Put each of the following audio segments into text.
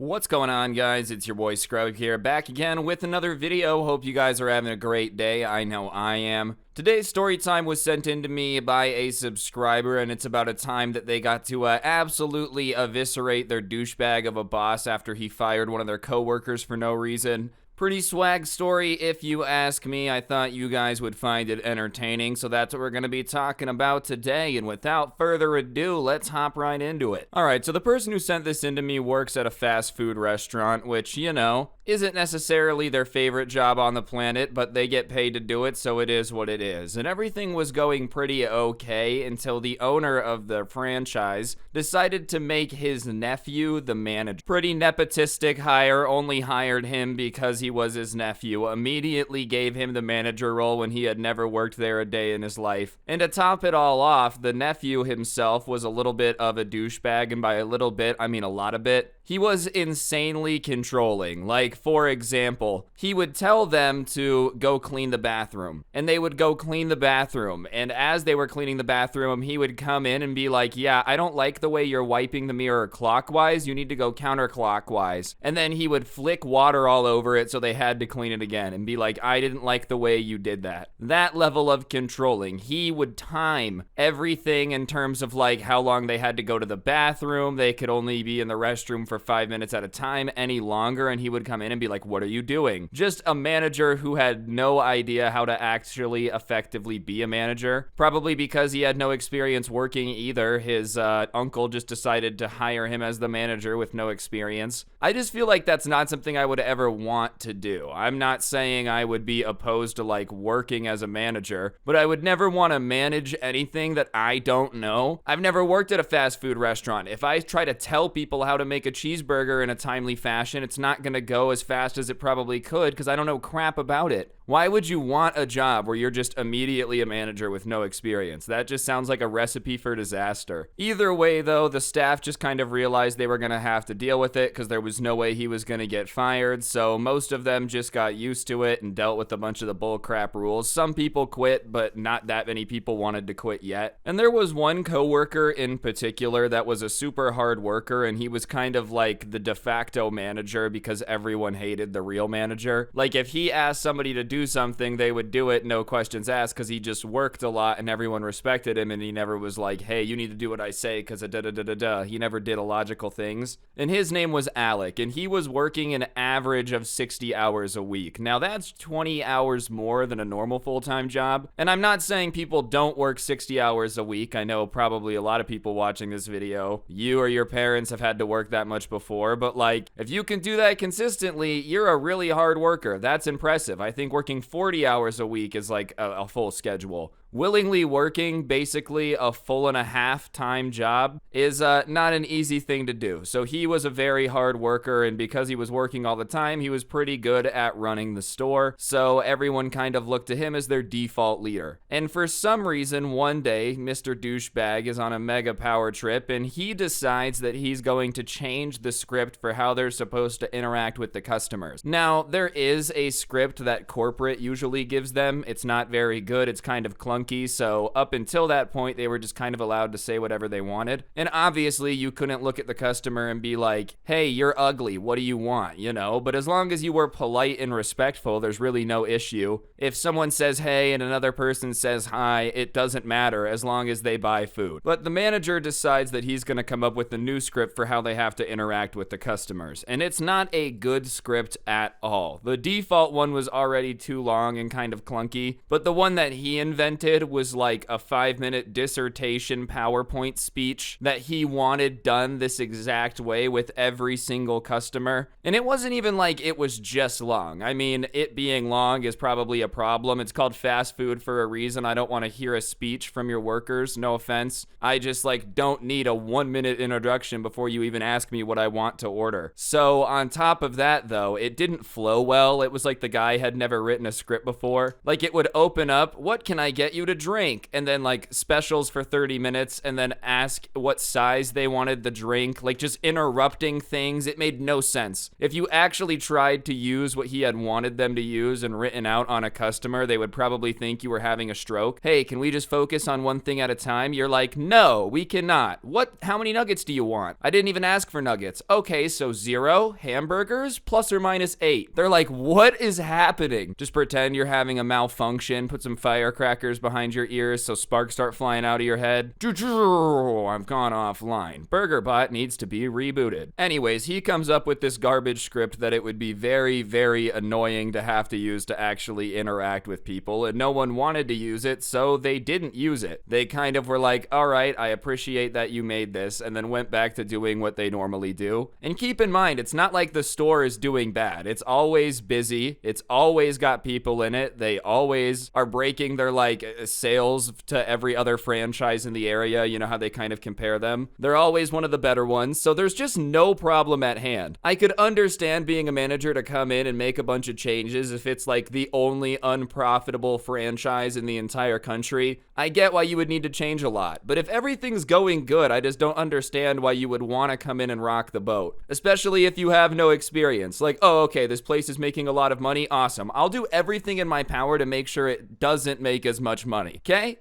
What's going on, guys? It's your boy Scrub here, back again with another video. Hope you guys are having a great day. I know I am. Today's story time was sent in to me by a subscriber, and it's about a time that they got to absolutely eviscerate their douchebag of a boss after he fired one of their coworkers for no reason. Pretty swag story if you ask me. I thought you guys would find it entertaining, so that's what we're going to be talking about today. And without further ado, let's hop right into it. Alright, so the person who sent this in to me works at a fast food restaurant, which, you know, isn't necessarily their favorite job on the planet, but they get paid to do it, so it is what it is. And everything was going pretty okay until the owner of the franchise decided to make his nephew the manager. Pretty nepotistic hire, only hired him because he was his nephew, immediately gave him the manager role when he had never worked there a day in his life. And to top it all off, the nephew himself was a little bit of a douchebag, and by a little bit, I mean a lot of bit. He was insanely controlling. Like, for example, he would tell them to go clean the bathroom, and they would go clean the bathroom, and as they were cleaning the bathroom, he would come in and be like, yeah, I don't like the way you're wiping the mirror clockwise, you need to go counterclockwise. And then he would flick water all over it so they had to clean it again, and be like, I didn't like the way you did that. That level of controlling. He would time everything in terms of like how long they had to go to the bathroom. They could only be in the restroom for 5 minutes at a time any longer, and he would come in and be like, what are you doing? Just a manager who had no idea how to actually effectively be a manager, probably because he had no experience working either. His uncle just decided to hire him as the manager with no experience. I just feel like that's not something I would ever want to do. I'm not saying I would be opposed to like working as a manager, but I would never want to manage anything that I don't know. I've never worked at a fast food restaurant. If I try to tell people how to make a cheeseburger in a timely fashion, it's not gonna go as fast as it probably could because I don't know crap about it. Why would you want a job where you're just immediately a manager with no experience? That just sounds like a recipe for disaster. Either way, though, the staff just kind of realized they were gonna have to deal with it because there was no way he was gonna get fired, so most of them just got used to it and dealt with a bunch of the bullcrap rules. Some people quit, but not that many people wanted to quit yet. And there was one coworker in particular that was a super hard worker, and he was kind of like the de facto manager because everyone hated the real manager. Like, if he asked somebody to do something, they would do it, no questions asked, because he just worked a lot and everyone respected him, and he never was like, hey, you need to do what I say because of da-da-da-da-da. He never did illogical things. And his name was Alec, and he was working an average of 60 hours a week. Now, that's 20 hours more than a normal full-time job. And I'm not saying people don't work 60 hours a week. I know probably a lot of people watching this video, you or your parents have had to work that much before, but like, if you can do that consistently, you're a really hard worker. That's impressive. I think working 40 hours a week is like a full schedule. Willingly working basically a full and a half time job is not an easy thing to do. So he was a very hard worker, and because he was working all the time, he was pretty good at running the store. So everyone kind of looked to him as their default leader. And for some reason, one day, Mr. Douchebag is on a mega power trip, and he decides that he's going to change the script for how they're supposed to interact with the customers. Now, there is a script that corporate usually gives them. It's not very good. It's kind of clunky. So up until that point, they were just kind of allowed to say whatever they wanted. And obviously, you couldn't look at the customer and be like, hey, you're ugly, what do you want, you know? But as long as you were polite and respectful, there's really no issue. If someone says hey and another person says hi, it doesn't matter as long as they buy food. But the manager decides that he's going to come up with a new script for how they have to interact with the customers. And it's not a good script at all. The default one was already too long and kind of clunky, but the one that he invented was like a 5-minute dissertation PowerPoint speech that he wanted done this exact way with every single customer. And it wasn't even like it was just long. I mean, it being long is probably a problem. It's called fast food for a reason. I don't want to hear a speech from your workers, no offense. I just like don't need a 1-minute introduction before you even ask me what I want to order. So on top of that though, it didn't flow well. It was like the guy had never written a script before. Like, it would open up, what can I get you you to drink, and then like specials for 30 minutes, and then ask what size they wanted the drink, like just interrupting things. It made no sense. If you actually tried to use what he had wanted them to use and written out on a customer, they would probably think you were having a stroke. Hey, can we just focus on one thing at a time? You're like, no, we cannot. How many nuggets do you want? I didn't even ask for nuggets. Okay, so 0 hamburgers plus or minus 8. They're like, what is happening? Just pretend you're having a malfunction, put some firecrackers behind your ears so sparks start flying out of your head. I've gone offline. BurgerBot needs to be rebooted. Anyways, he comes up with this garbage script that it would be very, very annoying to have to use to actually interact with people, and no one wanted to use it, so they didn't use it. They kind of were like, all right, I appreciate that you made this, and then went back to doing what they normally do. And keep in mind, it's not like the store is doing bad. It's always busy. It's always got people in it. They always are breaking their like sales to every other franchise in the area. You know how they kind of compare them? They're always one of the better ones, so there's just no problem at hand. I could understand being a manager to come in and make a bunch of changes if it's like the only unprofitable franchise in the entire country. I get why you would need to change a lot, but if everything's going good, I just don't understand why you would want to come in and rock the boat, especially if you have no experience. Like, oh, okay, this place is making a lot of money. Awesome. I'll do everything in my power to make sure it doesn't make as much money. Okay?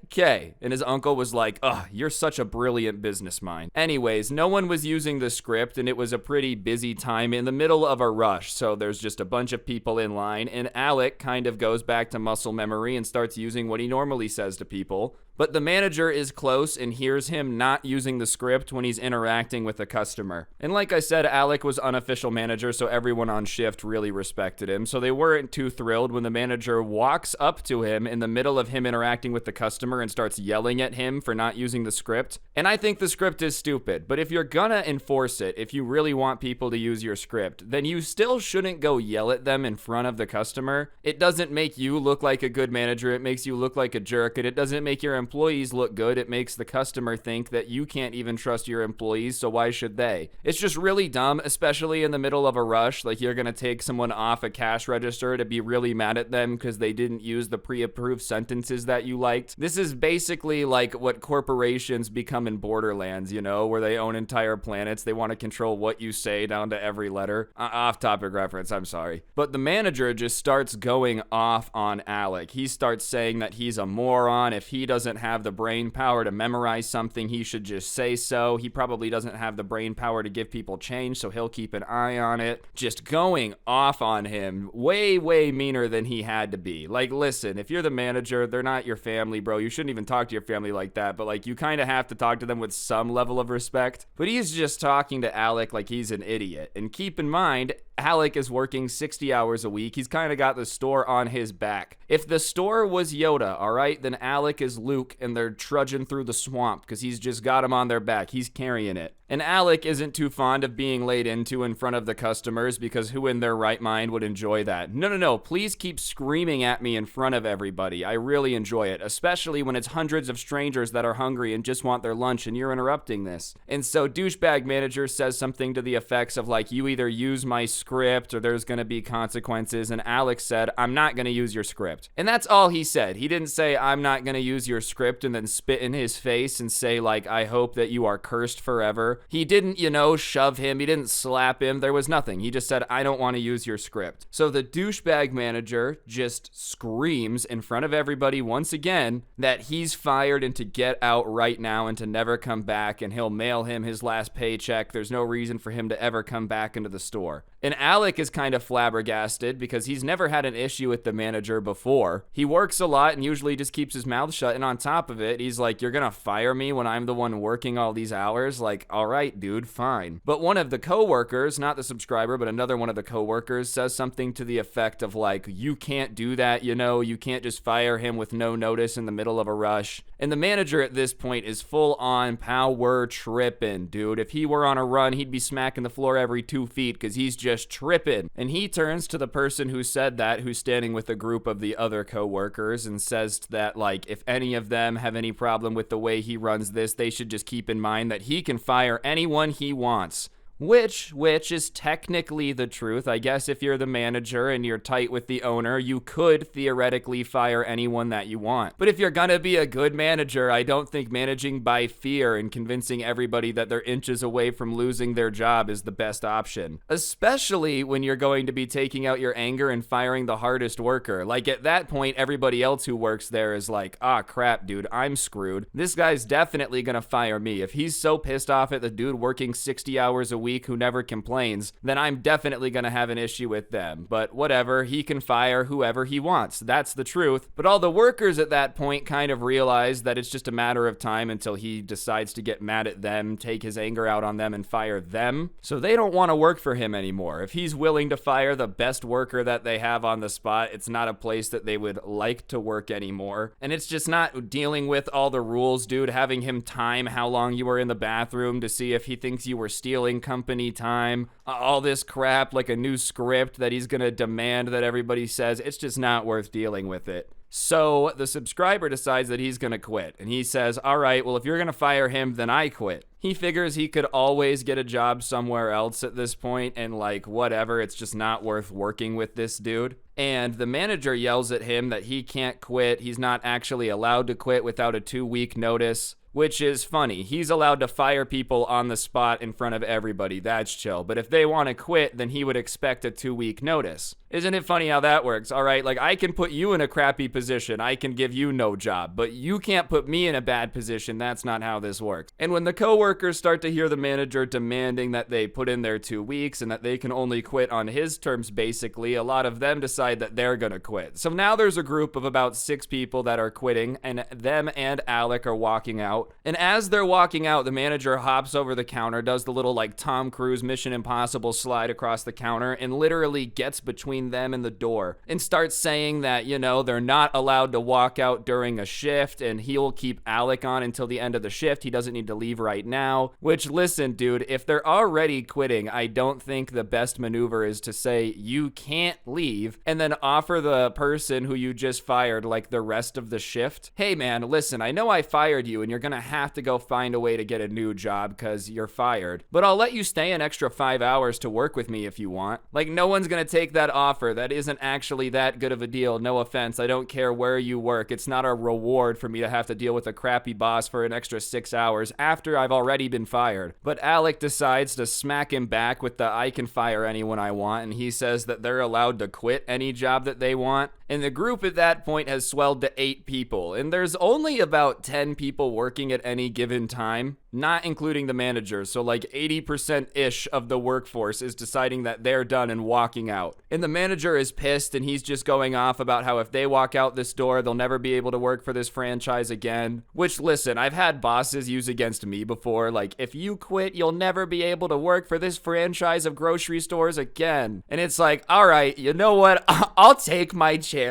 And his uncle was like, ugh, you're such a brilliant business mind. Anyways, no one was using the script, and it was a pretty busy time in the middle of a rush, so there's just a bunch of people in line, and Alec kind of goes back to muscle memory and starts using what he normally says to people. But the manager is close and hears him not using the script when he's interacting with a customer. And like I said, Alec was unofficial manager, so everyone on shift really respected him. So they weren't too thrilled when the manager walks up to him in the middle of him interacting with the customer and starts yelling at him for not using the script. And I think the script is stupid, but if you're gonna enforce it, if you really want people to use your script, then you still shouldn't go yell at them in front of the customer. It doesn't make you look like a good manager. It makes you look like a jerk, and it doesn't make your employees look good. It makes the customer think that you can't even trust your employees, so why should they? It's just really dumb, especially in the middle of a rush. Like, you're gonna take someone off a cash register to be really mad at them because they didn't use the pre-approved sentences that you liked. This is basically like what corporations become in Borderlands, you know, where they own entire planets. They want to control what you say down to every letter. Off-topic reference, I'm sorry. But the manager just starts going off on Alec. He starts saying that he's a moron. If he doesn't have the brain power to memorize something, he should just say so. He probably doesn't have the brain power to give people change, so he'll keep an eye on it. Just going off on him way, way meaner than he had to be. Like, listen, if you're the manager, they're not your family, bro. You shouldn't even talk to your family like that, but like, you kind of have to talk to them with some level of respect. But he's just talking to Alec like he's an idiot. And keep in mind, Alec is working 60 hours a week. He's kind of got the store on his back. If the store was Yoda, all right, then Alec is Luke and they're trudging through the swamp because he's just got him on their back. He's carrying it. And Alec isn't too fond of being laid into in front of the customers because who in their right mind would enjoy that? No. Please keep screaming at me in front of everybody. I really enjoy it, especially when it's hundreds of strangers that are hungry and just want their lunch and you're interrupting this. And so douchebag manager says something to the effects of like, you either use my script or there's going to be consequences. And Alex said, I'm not going to use your script. And that's all he said. He didn't say, I'm not going to use your script and then spit in his face and say like, I hope that you are cursed forever. He didn't, shove him. He didn't slap him. There was nothing. He just said, I don't want to use your script. So the douchebag manager just screams in front of everybody once again that he's fired and to get out right now and to never come back, and he'll mail him his last paycheck. There's no reason for him to ever come back into the store. And Alec is kind of flabbergasted because he's never had an issue with the manager before. He works a lot and usually just keeps his mouth shut, and on top of it, he's like, you're gonna fire me when I'm the one working all these hours? Like, all right, dude, fine. But one of the coworkers, not the subscriber, but another one of the coworkers says something to the effect of like, you can't do that, you can't just fire him with no notice in the middle of a rush. And the manager at this point is full on power tripping, dude. If he were on a run, he'd be smacking the floor every 2 feet because he's just tripping. And he turns to the person who said that, who's standing with a group of the other coworkers, and says that like, if any of them have any problem with the way he runs this, they should just keep in mind that he can fire anyone he wants. which is technically the truth. I guess if you're the manager and you're tight with the owner, you could theoretically fire anyone that you want. But if you're gonna be a good manager, I don't think managing by fear and convincing everybody that they're inches away from losing their job is the best option, especially when you're going to be taking out your anger and firing the hardest worker. Like, at that point, everybody else who works there is like, ah, crap, dude, I'm screwed. This guy's definitely gonna fire me. If he's so pissed off at the dude working 60 hours a week who never complains, then I'm definitely gonna have an issue with them. But whatever, he can fire whoever he wants. That's the truth. But all the workers at that point kind of realize that it's just a matter of time until he decides to get mad at them, take his anger out on them, and fire them. So they don't want to work for him anymore. If he's willing to fire the best worker that they have on the spot, it's not a place that they would like to work anymore. And it's just not dealing with all the rules, dude, having him time how long you were in the bathroom to see if he thinks you were stealing company time, all this crap, like a new script that he's gonna demand that everybody says. It's just not worth dealing with it. So the subscriber decides that he's gonna quit, and he says, all right, well, if you're gonna fire him, then I quit. He figures he could always get a job somewhere else at this point, and like, whatever, it's just not worth working with this dude. And the manager yells at him that he can't quit. He's not actually allowed to quit without a 2-week notice, which is funny. He's allowed to fire people on the spot in front of everybody. That's chill. But if they want to quit, then he would expect a 2-week notice. Isn't it funny how that works? All right, like, I can put you in a crappy position. I can give you no job, but you can't put me in a bad position. That's not how this works. And when the coworkers start to hear the manager demanding that they put in their 2 weeks and that they can only quit on his terms, basically, a lot of them decide that they're gonna quit. So now there's a group of about 6 people that are quitting, and them and Alec are walking out. And as they're walking out, the manager hops over the counter, does the little like Tom Cruise Mission Impossible slide across the counter, and literally gets between them and the door and starts saying that, you know, they're not allowed to walk out during a shift, and he'll keep Alec on until the end of the shift. He doesn't need to leave right now. Which, listen, dude, if they're already quitting, I don't think the best maneuver is to say you can't leave and then offer the person who you just fired like the rest of the shift. Hey man, listen, I know I fired you and you're gonna have to go find a way to get a new job because you're fired, but I'll let you stay an extra 5 hours to work with me if you want. Like, no one's gonna take that offer. That isn't actually that good of a deal. No offense, I don't care where you work. It's not a reward for me to have to deal with a crappy boss for an extra 6 hours after I've already been fired. But Alec decides to smack him back with the I can fire anyone I want, and he says that they're allowed to quit any job that they want. And the group at that point has swelled to 8 people, and there's only about 10 people working at any given time, not including the manager. So like 80%-ish of the workforce is deciding that they're done and walking out. And the manager is pissed, and he's just going off about how if they walk out this door, they'll never be able to work for this franchise again. Which, listen, I've had bosses use against me before, like, if you quit, you'll never be able to work for this franchise of grocery stores again. And it's like, all right, you know what? I'll take my chances.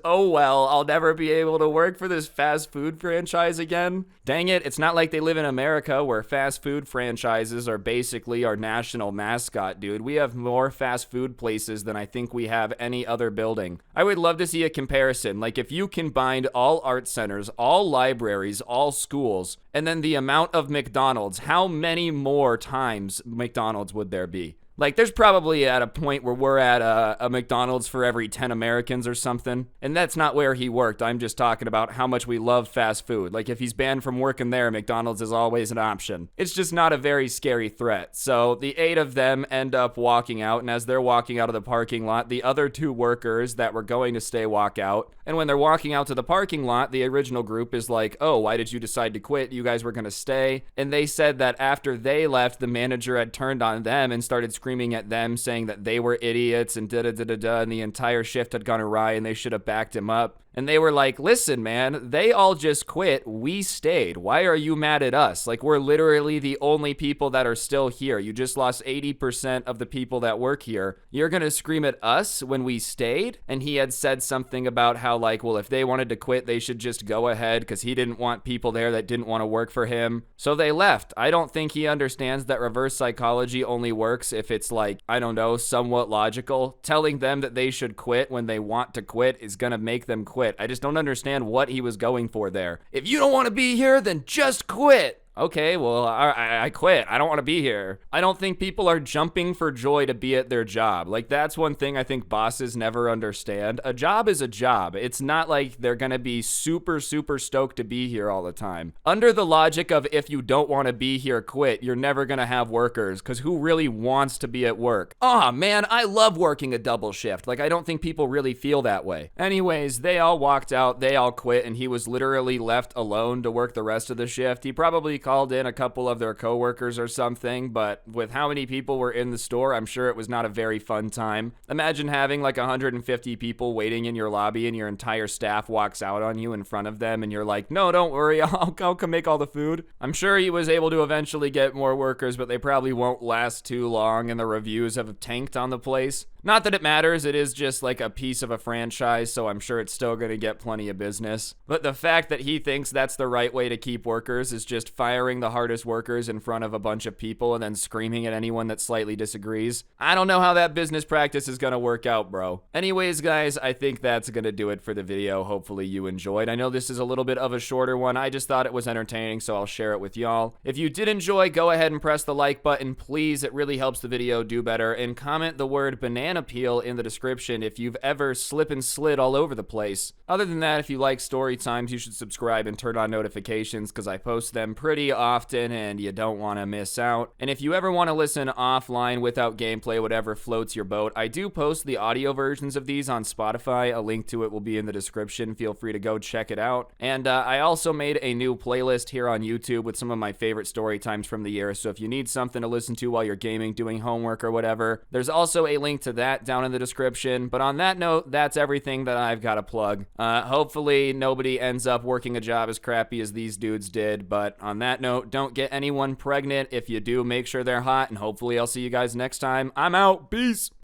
Oh well, I'll never be able to work for this fast food franchise again. Dang it, it's not like they live in America where fast food franchises are basically our national mascot, dude. We have more fast food places than I think we have any other building. I would love to see a comparison. Like, if you combined all art centers, all libraries, all schools, and then the amount of McDonald's, how many more times McDonald's would there be? Like, there's probably at a point where we're at a McDonald's for every 10 Americans or something. And that's not where he worked. I'm just talking about how much we love fast food. Like, if he's banned from working there, McDonald's is always an option. It's just not a very scary threat. So the 8 of them end up walking out. And as they're walking out of the parking lot, the other 2 workers that were going to stay walk out. And when they're walking out to the parking lot, the original group is like, oh, why did you decide to quit? You guys were going to stay. And they said that after they left, the manager had turned on them and started screaming at them, saying that they were idiots and da-da-da-da-da, and the entire shift had gone awry and they should have backed him up. And they were like, listen, man, they all just quit. We stayed. Why are you mad at us? Like, we're literally the only people that are still here. You just lost 80% of the people that work here. You're going to scream at us when we stayed? And he had said something about how, like, well, if they wanted to quit, they should just go ahead because he didn't want people there that didn't want to work for him. So they left. I don't think he understands that reverse psychology only works if it's like, I don't know, somewhat logical. Telling them that they should quit when they want to quit is going to make them quit. I just don't understand what he was going for there. If you don't want to be here, then just quit. Okay, well, I quit. I don't want to be here. I don't think people are jumping for joy to be at their job. Like, that's one thing I think bosses never understand. A job is a job. It's not like they're going to be super, super stoked to be here all the time. Under the logic of if you don't want to be here, quit, you're never going to have workers, because who really wants to be at work? Aw, man, I love working a double shift. Like, I don't think people really feel that way. Anyways, they all walked out, they all quit, and he was literally left alone to work the rest of the shift. He probably called in a couple of their coworkers or something, but with how many people were in the store, I'm sure it was not a very fun time. Imagine having like 150 people waiting in your lobby and your entire staff walks out on you in front of them and you're like, no, don't worry, I'll come make all the food. I'm sure he was able to eventually get more workers, but they probably won't last too long and the reviews have tanked on the place. Not that it matters, it is just like a piece of a franchise, so I'm sure it's still gonna get plenty of business. But the fact that he thinks that's the right way to keep workers is just firing the hardest workers in front of a bunch of people and then screaming at anyone that slightly disagrees. I don't know how that business practice is gonna work out, bro. Anyways, guys, I think that's gonna do it for the video. Hopefully you enjoyed. I know this is a little bit of a shorter one. I just thought it was entertaining, so I'll share it with y'all. If you did enjoy, go ahead and press the like button, please. It really helps the video do better. And comment the word banana peel in the description if you've ever slip and slid all over the place. Other than that, if you like story times, you should subscribe and turn on notifications because I post them pretty often and you don't want to miss out. And if you ever want to listen offline without gameplay, whatever floats your boat, I do post the audio versions of these on Spotify. A link to it will be in the description. Feel free to go check it out. And I also made a new playlist here on YouTube with some of my favorite story times from the year. So if you need something to listen to while you're gaming, doing homework or whatever, there's also a link to that down in the description. But on that note, that's everything that I've got to plug. Hopefully nobody ends up working a job as crappy as these dudes did. But on that note, don't get anyone pregnant. If you do, make sure they're hot, and hopefully I'll see you guys next time. I'm out. Peace.